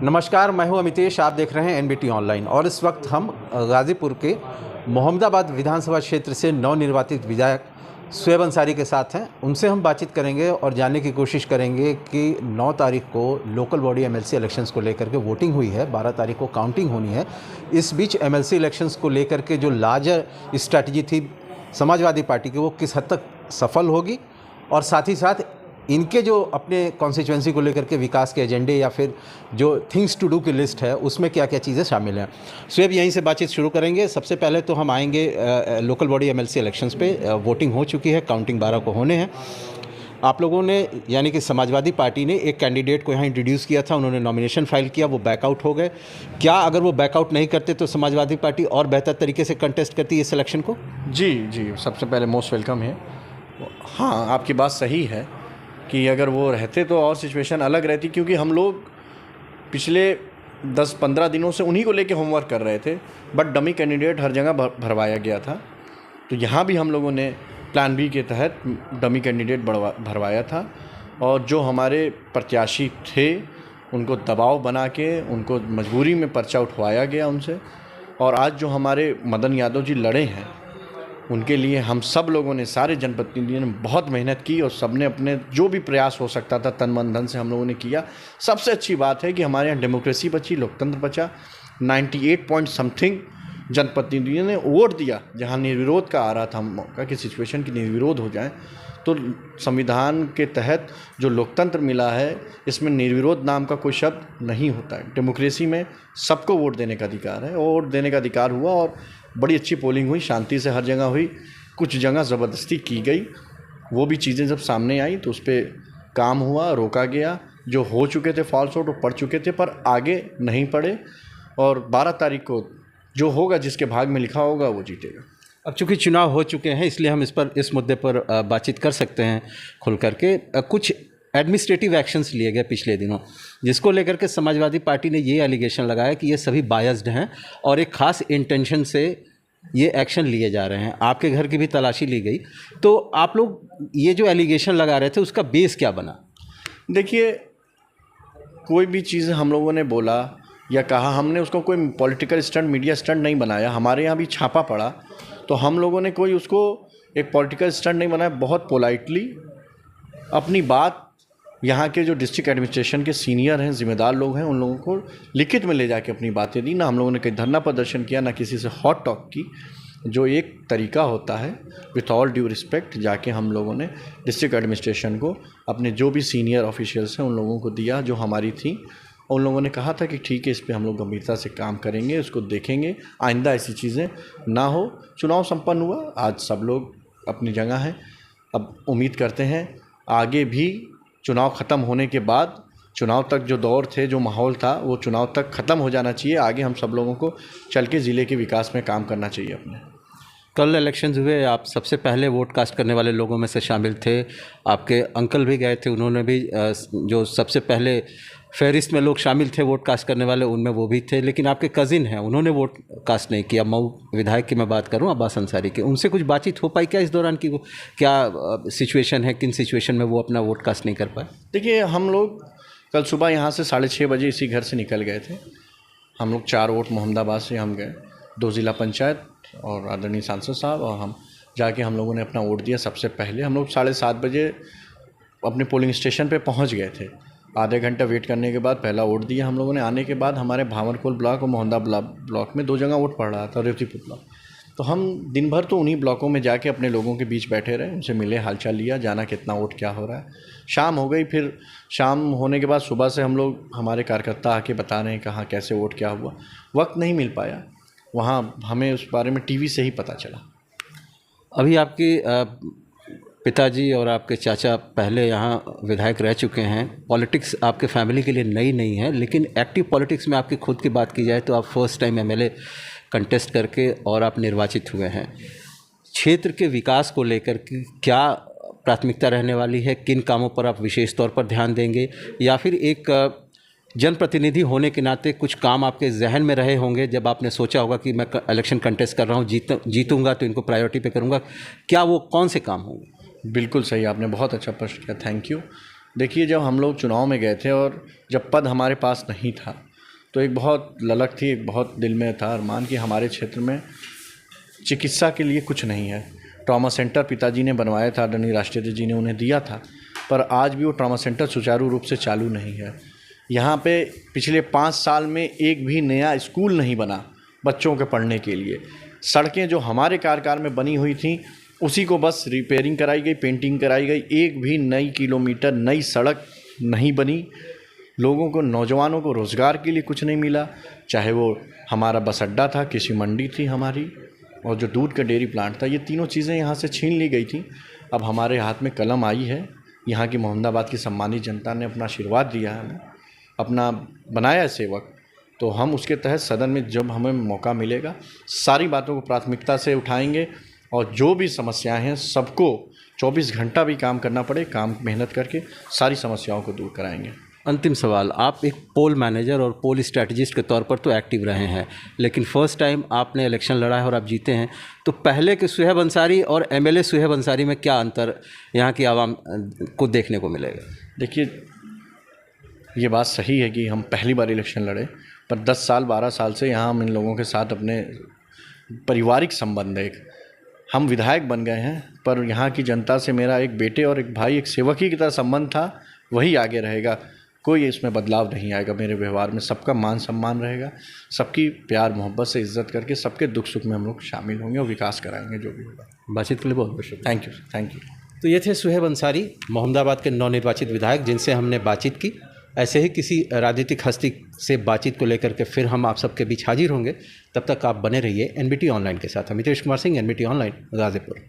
नमस्कार, मैं हूं अमितेश। आप देख रहे हैं एनबीटी ऑनलाइन और इस वक्त हम गाज़ीपुर के मोहम्मदाबाद विधानसभा क्षेत्र से नवनिर्वाचित विधायक शुएब अंसारी के साथ हैं। उनसे हम बातचीत करेंगे और जानने की कोशिश करेंगे कि 9 तारीख को लोकल बॉडी एमएलसी इलेक्शंस को लेकर के वोटिंग हुई है, 12 तारीख को काउंटिंग होनी है। इस बीच एमएलसी इलेक्शंस को लेकर के जो लार्जर स्ट्रैटेजी थी समाजवादी पार्टी की, वो किस हद तक सफल होगी और साथ ही साथ इनके जो अपने कॉन्स्टिट्यूएंसी को लेकर के विकास के एजेंडे या फिर जो थिंग्स टू डू की लिस्ट है उसमें क्या क्या चीज़ें शामिल हैं। शुएब, यहीं से बातचीत शुरू करेंगे। सबसे पहले तो हम आएंगे लोकल बॉडी एमएलसी इलेक्शंस पे। वोटिंग हो चुकी है, काउंटिंग 12 को होने हैं। आप लोगों ने यानी कि समाजवादी पार्टी ने एक कैंडिडेट को यहाँ इंट्रोड्यूस किया था, उन्होंने नॉमिनेशन फाइल किया, वो बैकआउट हो गए। क्या अगर वो बैकआउट नहीं करते तो समाजवादी पार्टी और बेहतर तरीके से कंटेस्ट करती है इस इलेक्शन को? जी, सबसे पहले मोस्ट वेलकम है। हाँ, आपकी बात सही है कि अगर वो रहते तो और सिचुएशन अलग रहती, क्योंकि हम लोग पिछले 10-15 दिनों से उन्हीं को लेके होमवर्क कर रहे थे, बट डमी कैंडिडेट हर जगह भरवाया गया था। तो यहाँ भी हम लोगों ने प्लान बी के तहत डमी कैंडिडेट भरवाया था और जो हमारे प्रत्याशी थे उनको दबाव बना के उनको मजबूरी में पर्चा उठवाया गया उनसे। और आज जो हमारे मदन यादव जी लड़े हैं उनके लिए हम सब लोगों ने, सारे जनप्रतिनिधियों ने बहुत मेहनत की और सबने अपने जो भी प्रयास हो सकता था तन मन धन से हम लोगों ने किया। सबसे अच्छी बात है कि हमारे यहाँ डेमोक्रेसी बची, लोकतंत्र बचा। 98 पॉइंट समथिंग जनप्रतिनिधियों ने वोट दिया, जहाँ निर्विरोध का आ रहा था मौका कि सिचुएशन की निर्विरोध हो जाए। तो संविधान के तहत जो लोकतंत्र मिला है इसमें निर्विरोध नाम का कोई शब्द नहीं होता है। डेमोक्रेसी में सबको वोट देने का अधिकार है, वोट देने का अधिकार हुआ और बड़ी अच्छी पोलिंग हुई, शांति से हर जगह हुई। कुछ जगह ज़बरदस्ती की गई, वो भी चीज़ें जब सामने आई तो उस पर काम हुआ, रोका गया। जो हो चुके थे फॉल्स वोट वो पड़ चुके थे पर आगे नहीं पड़े। और 12 तारीख को जो होगा, जिसके भाग में लिखा होगा वो जीतेगा। अब चूँकि चुनाव हो चुके हैं इसलिए हम इस मुद्दे पर बातचीत कर सकते हैं खुल करके। कुछ एडमिनिस्ट्रेटिव एक्शंस लिए गए पिछले दिनों, जिसको लेकर के समाजवादी पार्टी ने ये एलिगेशन लगाया कि ये सभी बायस्ड हैं और एक ख़ास इंटेंशन से ये एक्शन लिए जा रहे हैं। आपके घर की भी तलाशी ली गई, तो आप लोग ये जो एलिगेशन लगा रहे थे उसका बेस क्या बना? देखिए, कोई भी चीज़ हम लोगों ने बोला या कहा, हमने उसको कोई पॉलिटिकल स्टंट, मीडिया स्टंट नहीं बनाया। हमारे यहाँ भी छापा पड़ा तो हम लोगों ने कोई उसको एक पॉलिटिकल स्टंट नहीं बनाया। बहुत पोलाइटली अपनी बात यहाँ के जो डिस्ट्रिक्ट एडमिनिस्ट्रेशन के सीनियर हैं, जिम्मेदार लोग हैं, उन लोगों को लिखित में ले जाके अपनी बातें दी। ना हम लोगों ने कहीं धरना प्रदर्शन किया, ना किसी से हॉट टॉक की, जो एक तरीका होता है। विथ ऑल ड्यू रिस्पेक्ट जाके हम लोगों ने डिस्ट्रिक्ट एडमिनिस्ट्रेशन को अपने जो भी सीनियर ऑफिशियल्स हैं उन लोगों को दिया जो हमारी थी। उन लोगों ने कहा था कि ठीक है, इस पर हम लोग गंभीरता से काम करेंगे, उसको देखेंगे, आइंदा ऐसी चीज़ें ना हो। चुनाव संपन्न हुआ, आज सब लोग अपनी जगह हैं। अब उम्मीद करते हैं आगे भी चुनाव ख़त्म होने के बाद, चुनाव तक जो दौर थे, जो माहौल था, वो चुनाव तक ख़त्म हो जाना चाहिए। आगे हम सब लोगों को चल के ज़िले के विकास में काम करना चाहिए अपने। कल इलेक्शंस हुए, आप सबसे पहले वोट कास्ट करने वाले लोगों में से शामिल थे। आपके अंकल भी गए थे, उन्होंने भी जो सबसे पहले फहरिस्त में लोग शामिल थे वोट कास्ट करने वाले, उनमें वो भी थे। लेकिन आपके कज़िन हैं, उन्होंने वोट कास्ट नहीं किया। मऊ विधायक की मैं बात करूं, अब्बास अंसारी की, उनसे कुछ बातचीत हो पाई क्या इस दौरान की वो क्या सिचुएशन है, किन सिचुएशन में वो अपना वोट कास्ट नहीं कर पाए? देखिए, हम लोग कल सुबह यहाँ से 6:30 बजे इसी घर से निकल गए थे। हम लोग 4 वोट मोहम्मदाबाद से हम गए, 2 ज़िला पंचायत और आदरणीय सांसद साहब, और हम जाके हम लोगों ने अपना वोट दिया। सबसे पहले हम लोग 7:30 बजे अपने पोलिंग स्टेशन पे पहुंच गए थे। आधे घंटा वेट करने के बाद पहला वोट दिया हम लोगों ने। आने के बाद हमारे भावरकोल ब्लॉक और मोहम्मदाबाद ब्लॉक में 2 जगह वोट पड़ रहा था, रेवतीपुर ब्लॉक। तो हम दिन भर तो उन्हीं ब्लॉकों में जाके अपने लोगों के बीच बैठे रहे, उनसे मिले, हालचाल लिया, जाना कितना वोट क्या हो रहा है। शाम हो गई, फिर शाम होने के बाद सुबह से हम लोग, हमारे कार्यकर्ता आके बता रहे हैं कहाँ कैसे वोट क्या हुआ। वक्त नहीं मिल पाया, वहाँ हमें उस बारे में टीवी से ही पता चला। अभी आपकी पिताजी और आपके चाचा पहले यहाँ विधायक रह चुके हैं। पॉलिटिक्स आपके फैमिली के लिए नई नहीं है, लेकिन एक्टिव पॉलिटिक्स में आपकी खुद की बात की जाए तो आप फर्स्ट टाइम एमएलए कंटेस्ट करके और आप निर्वाचित हुए हैं। क्षेत्र के विकास को लेकर के क्या प्राथमिकता रहने वाली है? किन कामों पर आप विशेष तौर पर ध्यान देंगे, या फिर एक जनप्रतिनिधि होने के नाते कुछ काम आपके जहन में रहे होंगे जब आपने सोचा होगा कि मैं इलेक्शन कंटेस्ट कर रहा हूँ, जीतूंगा तो इनको प्रायोरिटी पे करूँगा? क्या वो कौन से काम होंगे? बिल्कुल सही, आपने बहुत अच्छा प्रश्न किया, थैंक यू। देखिए, जब हम लोग चुनाव में गए थे और जब पद हमारे पास नहीं था तो एक बहुत ललक थी, एक बहुत दिल में था अरमान कि हमारे क्षेत्र में चिकित्सा के लिए कुछ नहीं है। ट्रॉमा सेंटर पिताजी ने बनवाया था, आदरणीय राष्ट्रपति जी ने उन्हें दिया था, पर आज भी वो ट्रॉमा सेंटर सुचारू रूप से चालू नहीं है। यहाँ पे पिछले 5 साल में एक भी नया स्कूल नहीं बना बच्चों के पढ़ने के लिए। सड़कें जो हमारे कार्यकाल में बनी हुई थी उसी को बस रिपेयरिंग कराई गई, पेंटिंग कराई गई, एक भी नई किलोमीटर नई सड़क नहीं बनी। लोगों को, नौजवानों को रोज़गार के लिए कुछ नहीं मिला, चाहे वो हमारा बस अड्डा था, कृषि मंडी थी हमारी, और जो दूध का डेयरी प्लांट था, ये तीनों चीज़ें यहाँ से छीन ली गई थी। अब हमारे हाथ में कलम आई है, यहाँ की मोहम्मदाबाद की सम्मानित जनता ने अपना आशीर्वाद दिया है, हमें अपना बनाया है सेवक, तो हम उसके तहत सदन में जब हमें मौका मिलेगा सारी बातों को प्राथमिकता से उठाएंगे और जो भी समस्याएं हैं सबको 24 घंटा भी काम करना पड़े, काम मेहनत करके सारी समस्याओं को दूर कराएंगे। अंतिम सवाल, आप एक पोल मैनेजर और पोल स्ट्रेटजिस्ट के तौर पर तो एक्टिव रहे हैं, लेकिन फर्स्ट टाइम आपने इलेक्शन लड़ा है और आप जीते हैं, तो पहले के सुहेब अंसारी और एमएलए सुहेब अंसारी में क्या अंतर यहाँ की आवाम को देखने को मिलेगा? देखिए, ये बात सही है कि हम पहली बार इलेक्शन लड़े, पर 10 साल 12 साल से यहाँ हम इन लोगों के साथ अपने पारिवारिक संबंध है। हम विधायक बन गए हैं, पर यहाँ की जनता से मेरा एक बेटे और एक भाई, एक सेवक ही की तरह संबंध था, वही आगे रहेगा। कोई इसमें बदलाव नहीं आएगा मेरे व्यवहार में। सबका मान सम्मान रहेगा, सबकी प्यार मोहब्बत से इज्जत करके सबके दुख सुख में हम लोग शामिल होंगे और विकास कराएंगे जो भी होगा। बातचीत के लिए बहुत बहुत शुक्रिया। Thank you. तो ये थे सुहेब अंसारी, मोहम्मदाबाद के नवनिर्वाचित विधायक, जिनसे हमने बातचीत की। ऐसे ही किसी राजनीतिक हस्ती से बातचीत को लेकर के फिर हम आप सबके बीच हाजिर होंगे। तब तक आप बने रहिए NBT ऑनलाइन के साथ। Amitesh Kumar Singh, NBT online, Ghazipur.